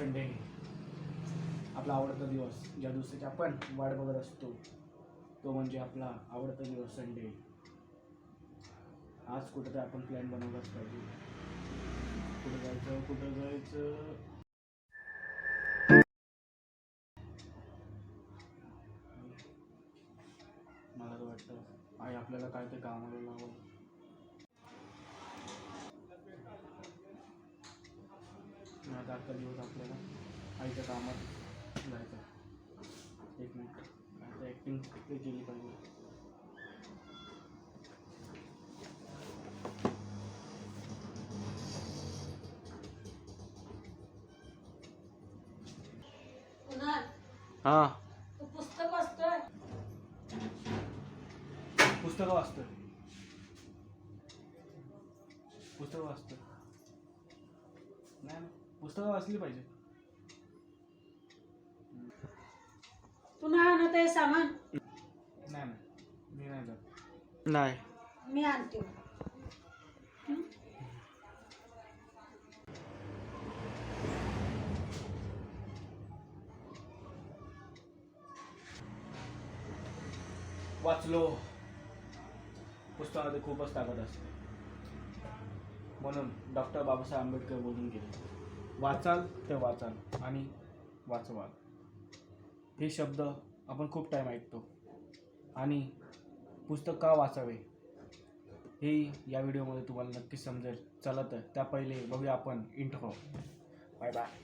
Sunday, आपला आवडता दिवस, ज्या दिवसाची आपण वाट बघत असतो तो म्हणजे आपला आवडता दिवस संडे. आज कुठं तर आपण प्लॅन बनवलाच पाहिजे. कुठं जायचं. मला तर वाटतं आई आपल्याला काय ते कामाला लावलं. आता आजचा दिवस आपल्याला आईच्या कामात जायचं. एक मिनिट, आता ॲक्टिंग ते केली पाहिजे. हां, पुस्तक वाचतोय. पुस्तकं वाचतोय. नाही, पुस्तकं वाचली पाहिजे. तू नाही आणत आहे सामान? नाही, मी नाही जात. नाही, मी आणते. वाचलो. पुस्तकामध्ये खूपच ताकद असते. म्हणून डॉक्टर बाबासाहेब आंबेडकर बोलून गेले, वाचाल ते वाचाल आणि वाचवाल. हे शब्द आपण खूप टाईम ऐकतो. आणि पुस्तक का वाचावे हे या व्हिडिओमध्ये तुम्हाला नक्कीच समजेल. चला तर त्या पहिले बघूया आपण इंट्रो. Bye bye.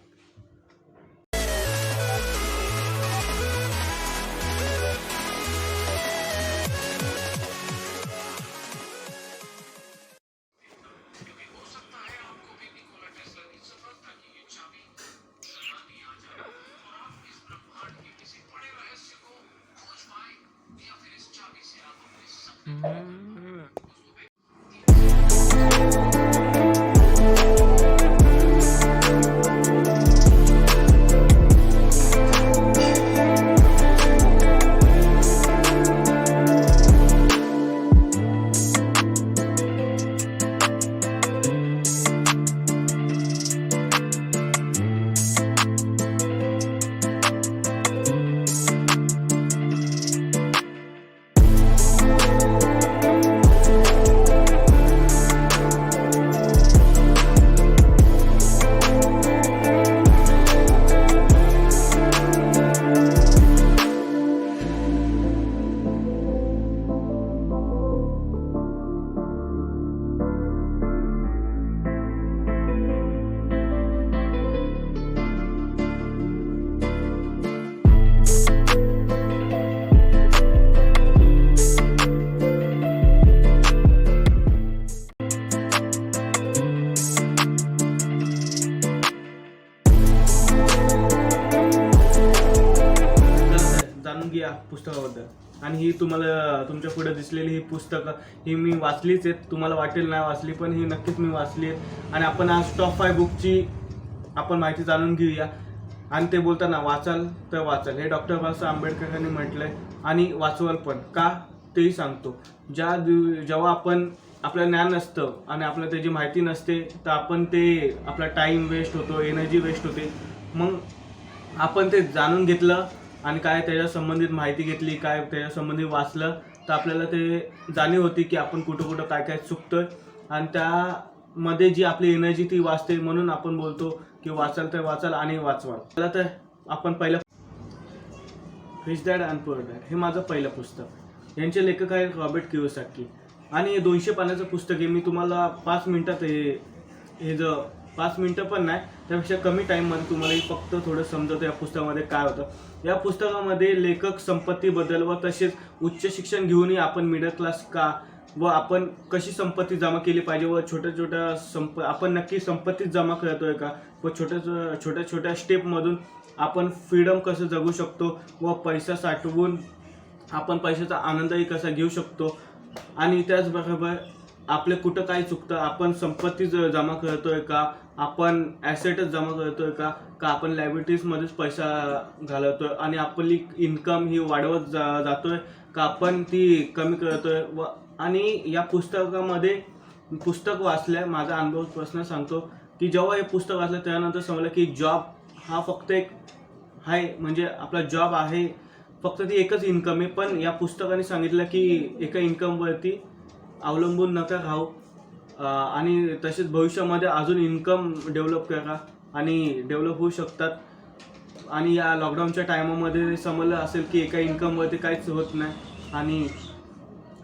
जाणून घ्या पुस्तकाबद्दल. आणि ही तुम्हाला तुमच्या पुढे दिसलेली ही पुस्तकं ही मी वाचलीच आहेत. तुम्हाला वाटेल नाही वाचली, पण ही नक्कीच मी वाचली आहेत. आणि आपण आज टॉप 5 बुकची आपण माहिती जाणून घेऊया. आणि ते बोलताना वाचाल तर वाचाल हे डॉक्टर बाबासाहेब आंबेडकर यांनी म्हटलं आहे. आणि वाचवाल पण का तेही सांगतो. जेव्हा आपण आपलं ज्ञान नसतं आणि आपल्याला त्याची माहिती नसते तर आपण ते आपला टाईम वेस्ट होतो, एनर्जी वेस्ट होते. मग आपण ते जाणून घेतलं आणि काय त्याच्या संबंधित माहिती घेतली, काय त्याच्या संबंधित वाचलं तर आपल्याला ते जाणीव होती की आपण कुठं काय चुकतोय. आणि त्यामध्ये जी आपली एनर्जी ती वाचते. म्हणून आपण बोलतो की वाचाल तर वाचाल आणि वाचवाल. चला तर आपण पहिलं rich dad and poor dad हे माझं पहिलं पुस्तक. यांचे लेखक आहेत रॉबर्ट कियोसाकी. आणि हे 200 पानाचं पुस्तक आहे. मी तुम्हाला 5 मिनिटात हे जर 5 मिनिटं पण नाही त्यापेक्षा कमी टाईममध्ये तुम्हाला फक्त थोडं समजवतं या पुस्तकामध्ये काय होतं. या पुस्तकामध्ये लेखक संपत्तीबद्दल व तसेच उच्च शिक्षण घेऊनही आपण मिडल क्लास का व आपण कशी संपत्ती जमा केली पाहिजे व छोट्या आपण नक्की संपत्ती जमा करतोय का व छोट्या स्टेपमधून आपण फ्रीडम कसं जगू शकतो व पैसा साठवून आपण पैशाचा आनंदही कसा घेऊ शकतो. आणि त्याचबरोबर आपले कुठं काय चुकतं, आपण संपत्ती जमा करतोय का, आपण ॲसेटच जमा करतोय का आपण लायबिलिटीजमध्येच पैसा घालवतोय आणि आपली इन्कम ही वाढवत जातोय का आपण ती कमी करतोय. आणि या पुस्तकामध्ये पुस्तक वाचल्या माझा अनुभव प्रश्न सांगतो की जेव्हा हे पुस्तक वाचलं त्यानंतर समजलं की जॉब हा फक्त एक आहे, म्हणजे आपला जॉब आहे, फक्त ती एकच इन्कम आहे. पण या पुस्तकाने सांगितलं की एका इन्कमवरती अवलंबून नका राहू आणि तसेच भविष्यामध्ये अजून इन्कम डेव्हलप करा आणि डेव्हलप होऊ शकतात. आणि या लॉकडाऊनच्या टायमामध्ये समजलं असेल की एका इन्कमवरती काहीच होत नाही आणि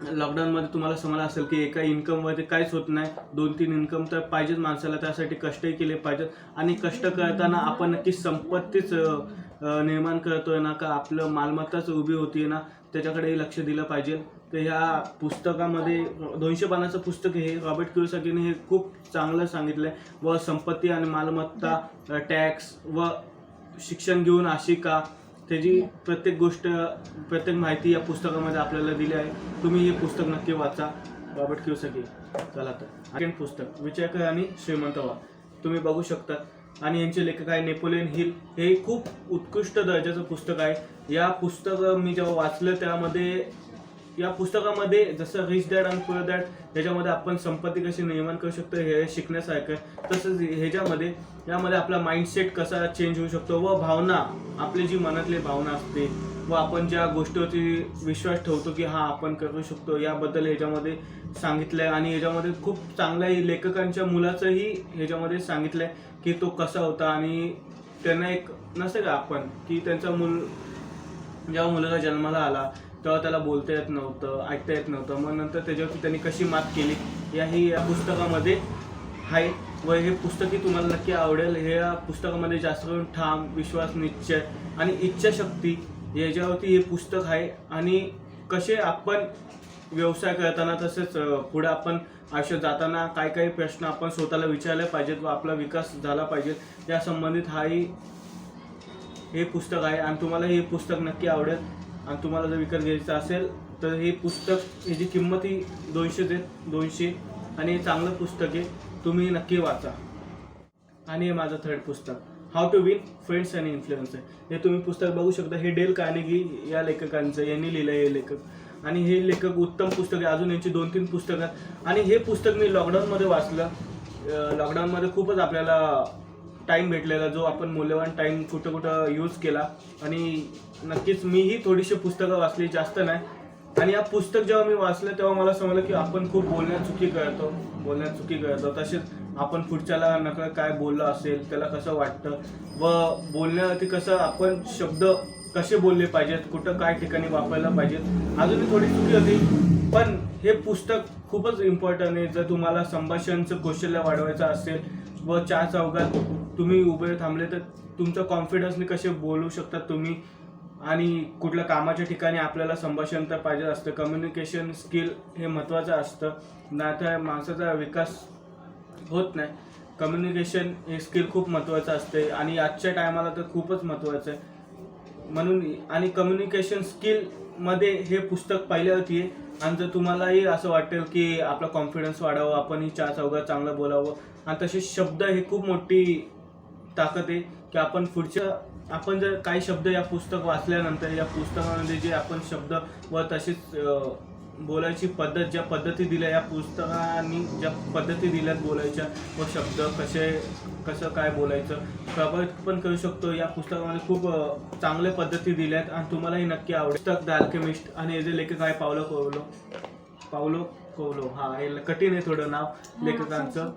लॉकडाऊनमध्ये तुम्हाला समजलं असेल की एका इन्कमवरती काहीच होत नाही. 2-3 इन्कम तर पाहिजेच माणसाला, त्यासाठी कष्टही केले पाहिजेत. आणि कष्ट करताना आपण नक्कीच संपत्तीच निर्माण करतोय ना, का आपलं मालमत्ताच उभी होती ना, त्याच्याकडेही लक्ष दिलं पाहिजे. तर ह्या पुस्तकामध्ये 200 पानाचं पुस्तक हे रॉबर्ट कियोसाकीने हे खूप चांगलं सांगितलं आहे. व संपत्ती आणि मालमत्ता, टॅक्स व शिक्षण घेऊन अशी का, त्याची प्रत्येक गोष्ट, प्रत्येक माहिती या पुस्तकामध्ये आपल्याला दिली आहे. तुम्ही हे पुस्तक नक्की वाचा, रॉबर्ट कियोसाकी. चला तर सेकंड पुस्तक, विचार कर आणि श्रीमंत व्हा. तुम्ही बघू शकता. आणि यांचे लेखक आहे नेपोलियन हिल. हे खूप उत्कृष्ट दर्जाचं पुस्तक आहे. या पुस्तक मी जेव्हा वाचलं त्यामध्ये, या पुस्तकामध्ये जसं रिच डॅड आणि पुअर डॅड, ह्याच्यामध्ये आपण संपत्ती कशी निर्माण करू शकतो हे शिकण्यासारखं आहे. तसंच यामध्ये आपला माइंडसेट कसा चेंज होऊ शकतो व भावना, आपली जी मनातली भावना असते व आपण ज्या गोष्टीवरती विश्वास ठेवतो की हा आपण करू शकतो, याबद्दल ह्याच्यामध्ये सांगितलं आहे. आणि ह्याच्यामध्ये खूप चांगल्याही लेखकांच्या मुलाचंही ह्याच्यामध्ये सांगितलं आहे की तो कसा होता. आणि त्यांना एक नसतं का आपण की त्यांचा जेव्हा मुलगा जन्माला आला तेव्हा त्याला बोलता येत नव्हतं, ऐकता येत नव्हतं, मग नंतर त्याच्यावरती त्यांनी कशी मात केली याही या पुस्तकामध्ये आहे. व हे पुस्तकही तुम्हाला नक्की आवडेल. हे या पुस्तकामध्ये जास्त करून ठाम, विश्वास, निश्चय आणि इच्छाशक्ती याच्यावरती हे पुस्तक आहे. आणि कसे आपण व्यवसाय करताना तसेच पुढे आपण आयुष्यात जाताना काय काही प्रश्न आपण स्वतःला विचारले पाहिजेत व आपला विकास झाला पाहिजे या संबंधित हे पुस्तक आहे. आणि तुम्हाला हे पुस्तक नक्की आवडेल. आणि तुम्हाला जर विकत घ्यायचं असेल तर हे पुस्तक, ह्याची किंमत ही 200 आणि हे चांगलं पुस्तक आहे, तुम्ही नक्की वाचा. आणि हे माझं थर्ड पुस्तक, हाऊ टू विन फ्रेंड्स आणि इन्फ्लुएन्सर. हे तुम्ही पुस्तक बघू शकता. हे डेल कार्नेगी या लेखकांचं, यांनी लिहिलं हे लेखक. आणि हे लेखक उत्तम पुस्तक आहे. अजून यांची 2-3 पुस्तकं आहेत. आणि हे पुस्तक मी लॉकडाऊनमध्ये वाचलं. लॉकडाऊनमध्ये खूपच आपल्याला टाईम भेटलेला, जो आपण मूल्यवान टाईम कुठं यूज केला. आणि नक्कीच मीही थोडीशी पुस्तकं वाचली, जास्त नाही. आणि या पुस्तक जेव्हा मी वाचलं तेव्हा मला समजलं की आपण खूप बोलण्यात चुकी करतो. तसेच आपण पुढच्याला नकळत काय बोललं असेल, त्याला कसं वाटतं व बोलण्यावरती कसं आपण शब्द कसे बोलले पाहिजेत, कुठं काय ठिकाणी वापरायला पाहिजेत, अजूनही थोडी चुकी होती. पण हे पुस्तक खूपच इम्पॉर्टंट आहे. जर तुम्हाला संभाषणाचं कौशल्य वाढवायचं असेल व 4 चौघात तुम्ही उभे थांबले तर तुमचं कॉन्फिडन्सने कसे बोलू शकता तुम्ही. आणि कुठल्या कामाच्या ठिकाणी आपल्याला संभाषण तर पाहिजे असतं. कम्युनिकेशन स्किल हे महत्त्वाचं असतं, नाहीतर माणसाचा विकास होत नाही. कम्युनिकेशन हे स्किल खूप महत्त्वाचं असते आणि आजच्या टायमाला तर खूपच महत्त्वाचं आहे. म्हणून आणि कम्युनिकेशन स्किलमध्ये हे पुस्तक पहिल्यावरती आहे. आणि जर तुम्हालाही असं वाटेल की आपला कॉन्फिडन्स वाढावं, आपणही 4 चौघात चांगलं बोलावं, आणि तसे शब्द हे खूप मोठी ताकद आहे की आपण जर काही शब्द या पुस्तक वाचल्यानंतर, या पुस्तकामध्ये जे आपण शब्द व तसेच बोलायची पद्धत, ज्या पद्धती दिल्या या पुस्तकाने, ज्या पद्धती दिल्यात बोलायच्या व शब्द कसं काय बोलायचं प्रभावित पण करू शकतो. या पुस्तकामध्ये खूप चांगल्या पद्धती दिल्यात आणि तुम्हालाही नक्की आवडेल. पुस्तक द अल्केमिस्ट. आणि हे जे लेखक आहे पावलो कोएल्हो. हा, हे कठीण आहे थोडं नाव लेखकांचं,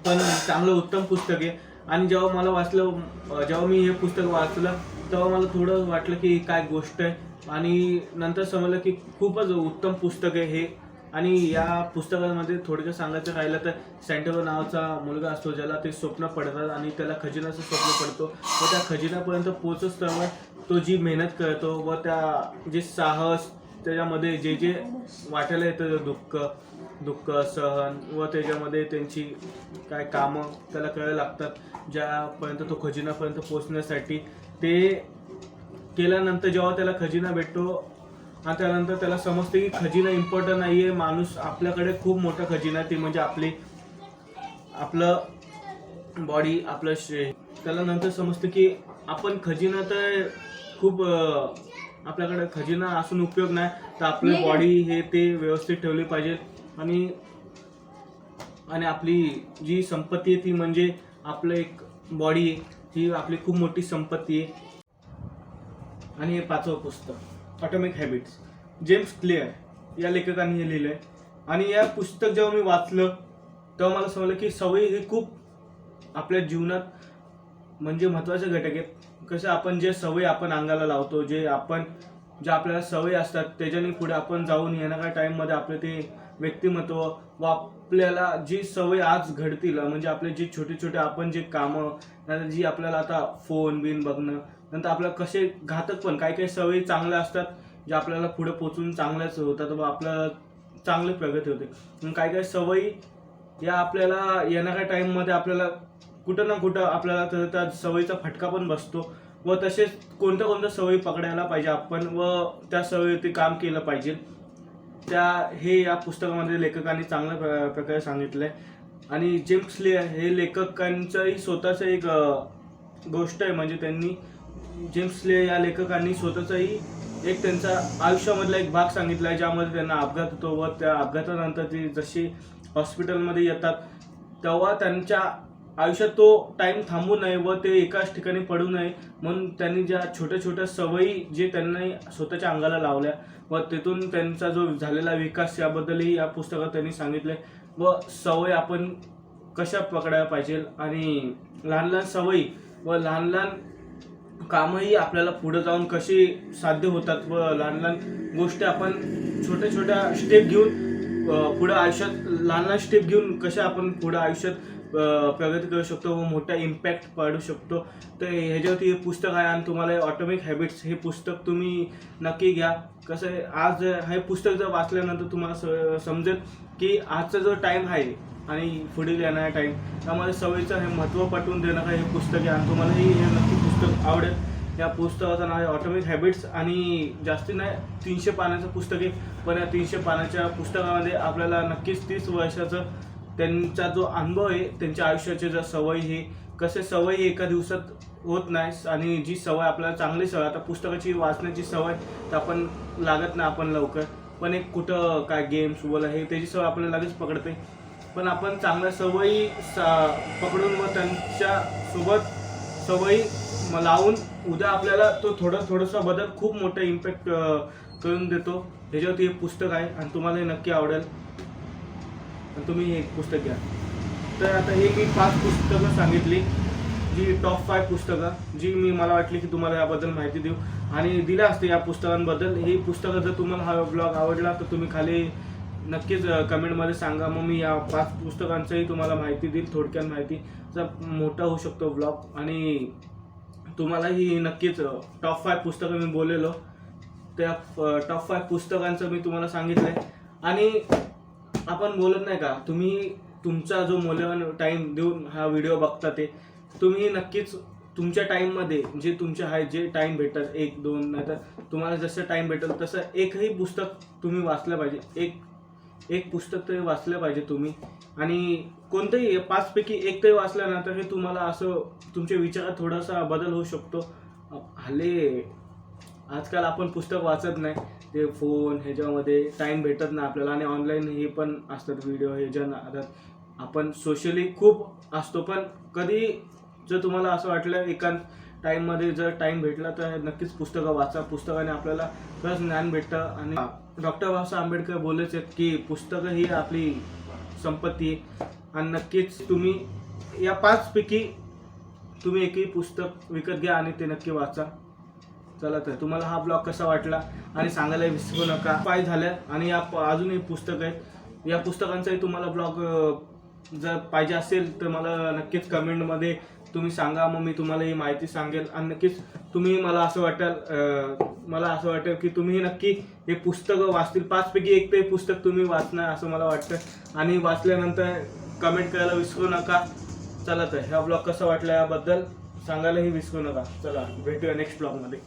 पण चांगलं उत्तम पुस्तक आहे. आणि जेव्हा मी हे पुस्तक वाचलं तेव्हा मला थोडं वाटलं की काय गोष्ट आहे. आणि नंतर समजलं की खूपच उत्तम पुस्तक आहे हे. आणि या पुस्तकामध्ये थोडक्यात सांगायचं राहिलं तर सँटियागो नावाचा मुलगा असतो, ज्याला ते स्वप्न पडतात आणि त्याला खजिन्याचं स्वप्न पडतो व त्या खजिन्यापर्यंत पोहोचताना तो जी मेहनत करतो व त्या जे साहस, त्याच्यामध्ये जे वाटायला येतं, दुःख सहन व त्याच्यामध्ये त्यांची काय कामं त्याला करायला लागतात, ज्यापर्यंत तो खजिन्यापर्यंत पोहोचण्यासाठी. ते केल्यानंतर जेव्हा त्याला खजिना भेटतो आणि त्यानंतर त्याला समजते की खजिना इम्पॉर्टंट नाही आहे, माणूस आपल्याकडे खूप मोठा खजिना आहे, ती म्हणजे आपलं बॉडी, आपलं शरीर. त्याला नंतर समजतं की आपण खजिना तर खूप, आपल्याकडे खजिना असून उपयोग नाही, तर आपली बॉडी हे ते व्यवस्थित ठेवली पाहिजे. आणि आपली जी संपत्ती आहे ती म्हणजे आपलं एक बॉडी आहे. ही आपली खूप मोठी संपत्ती आहे. आणि हे 5वं पुस्तक ॲटॉमिक हॅबिट्स, जेम्स क्लिअर या लेखकांनी हे लिहिलं आहे. आणि या पुस्तक जेव्हा मी वाचलं तेव्हा मला समजलं की सवयी हे खूप आपल्या जीवनात म्हणजे महत्त्वाचे घटक आहेत. कसं आपण जे सवयी आपण अंगाला लावतो, जे आपल्याला सवयी असतात त्याच्याने पुढे आपण जाऊन येणाऱ्या टाईममध्ये आपलं ते व्यक्तिमत्व व आपल्याला जी सवय आज घडतील, म्हणजे आपले जे छोटे छोटे आपण जे कामं, नंतर जी आपल्याला आता फोन बिन बघणं, नंतर आपल्याला कसे घातक पण काही काही सवयी चांगल्या असतात जे आपल्याला पुढे पोचून चांगल्याच होतात व आपल्याला चांगली प्रगती होते. पण काही काही सवयी या आपल्याला येणाऱ्या टाईममध्ये आपल्याला कुठं ना कुठं आपल्याला त्या सवयीचा फटका पण बसतो व तसेच कोणत्या सवयी पकडायला पाहिजे आपण व त्या सवयीवरती काम केलं पाहिजे. हे या पुस्तकामध्ये लेखकांनी चांगल्या प्रकारे सांगितलं आहे. आणि जेम्स क्लिअर हे लेखकांचंही स्वतःचं एक गोष्ट आहे. म्हणजे त्यांनी जेम्स क्लिअर या लेखकांनी स्वतःचाही एक त्यांचा आयुष्यामधला एक भाग सांगितला आहे ज्यामध्ये त्यांना अपघात होतो व त्या अपघातानंतर ते जशी हॉस्पिटलमध्ये येतात तेव्हा त्यांच्या आयुष्यात तो टाईम थांबू नये व ते एकाच ठिकाणी पडू नये म्हणून त्यांनी ज्या छोट्या छोट्या सवयी जे त्यांनी स्वतःच्या अंगाला लावल्या व तिथून त्यांचा जो झालेला विकास याबद्दलही या पुस्तकात त्यांनी सांगितले व सवय आपण कशा पकडायला पाहिजे आणि लहान लहान सवयी व लहान लहान कामही आपल्याला पुढे जाऊन कशी साध्य होतात व लहान लहान गोष्टी आपण छोट्या छोट्या स्टेप घेऊन पुढे आयुष्यात लहान लहान स्टेप घेऊन कशा आपण पुढे आयुष्यात प्रगती करू शकतो व मोठा इम्पॅक्ट पाडू शकतो. तर ह्याच्यावरती हे पुस्तक आहे आणि तुम्हाला ऑटोमिक हॅबिट्स हे पुस्तक तुम्ही नक्की घ्या. कसं आहे आज हे पुस्तक जर वाचल्यानंतर तुम्हाला समजेल की आजचा जो टाईम आहे आणि पुढील येणारा टाईम त्यामध्ये सवयीचं हे महत्त्व पटवून देणारं हे पुस्तक आहे आणि तुम्हालाही हे नक्की पुस्तक आवडेल. या पुस्तकाचं नाव आहे ऑटोमिक हॅबिट्स आणि जास्ती नाही 300 पानाचं पुस्तक आहे. पण या 300 पानाच्या पुस्तकामध्ये आपल्याला नक्कीच 30 वर्षाचं त्यांचा जो अनुभव आहे त्यांच्या आयुष्याचे ज्या सवयी हे कसे सवयी एका दिवसात होत नाही आणि जी सवय आपल्याला चांगली सवय आता पुस्तकाची वाचण्याची सवय तर आपण लागत नाही आपण लवकर पण एक कुठं काय गेम्स बोला हे त्याची सवय आपल्याला लगेच पकडते. पण आपण चांगल्या सवयी पकडून व त्यांच्यासोबत सवयी लावून उद्या आपल्याला तो थोडासा बदल खूप मोठा इम्पॅक्ट करून देतो. ह्याच्यावरती हे पुस्तक आहे आणि तुम्हाला हे नक्की आवडेल. तुम्ही हे पुस्तक घ्या. तर आता हे मी 5 पुस्तकं सांगितली जी टॉप 5 पुस्तकं जी मला वाटली की तुम्हाला याबद्दल माहिती देऊ आणि दिलं असते या पुस्तकांबद्दल. ही पुस्तकं जर तुम्हाला हा ब्लॉग आवडला तर तुम्ही खाली नक्कीच कमेंटमध्ये सांगा. मग मी या 5 पुस्तकांचंही तुम्हाला माहिती देईल थोडक्यात माहिती जर मोठा होऊ शकतो ब्लॉग आणि तुम्हालाही नक्कीच टॉप 5 पुस्तकं मी बोललेलो त्या टॉप 5 पुस्तकांचं मी तुम्हाला सांगितलं आहे. आणि आपण बोलत नाही का तुम्ही तुमचा जो मौल्यवान टाईम देऊन हा व्हिडिओ बघता ते तुम्ही नक्कीच तुमच्या टाईममध्ये जे तुमचे आहे जे टाईम भेटतात 1-2 नाही तर तुम्हाला जसं टाईम भेटेल तसं एकही पुस्तक तुम्ही वाचलं पाहिजे. एक पुस्तक तरी वाचलं पाहिजे तुम्ही आणि कोणतंही 5 पैकी एक तरी वाचलं ना तर हे तुम्हाला असं तुमच्या विचारात थोडासा बदल होऊ शकतो. हल्ली आजकाल आपण पुस्तक वाचत नाही ते फोन ह्याच्यामध्ये टाईम भेटत नाही आपल्याला आणि ऑनलाईन हे पण असतात व्हिडिओ ह्याच्या आता आपण सोशली खूप असतो. पण कधी जर तुम्हाला असं वाटलं एका टाईममध्ये जर टाईम भेटला तर नक्कीच पुस्तकं वाचा. पुस्तकाने आपल्याला खरंच ज्ञान भेटतं आणि डॉक्टर बाबासाहेब आंबेडकर बोललेच आहेत की पुस्तकं ही आपली संपत्ती आहे आणि नक्कीच तुम्ही या 5 पैकी तुम्ही एकही पुस्तक विकत घ्या आणि ते नक्की वाचा. चला तर तुम्हाला हा ब्लॉग कसा वाटला आणि सांगायला विसरू नका. 5 झाल्या आणि या अजूनही पुस्तक आहेत. या पुस्तकांचाही तुम्हाला ब्लॉग जर पाहिजे असेल तर मला नक्कीच कमेंटमध्ये तुम्ही सांगा. मग मी तुम्हाला ही माहिती सांगेल आणि नक्कीच तुम्ही मला असं वाटेल की तुम्ही नक्की हे पुस्तकं वाचतील. 5 पैकी एक ते पुस्तक तुम्ही वाचणार असं मला वाटतं आणि वाचल्यानंतर कमेंट करायला विसरू नका. चला तर ह्या ब्लॉग कसा वाटला याबद्दल सांगायलाही विसरू नका. चला भेटूया नेक्स्ट ब्लॉगमध्ये.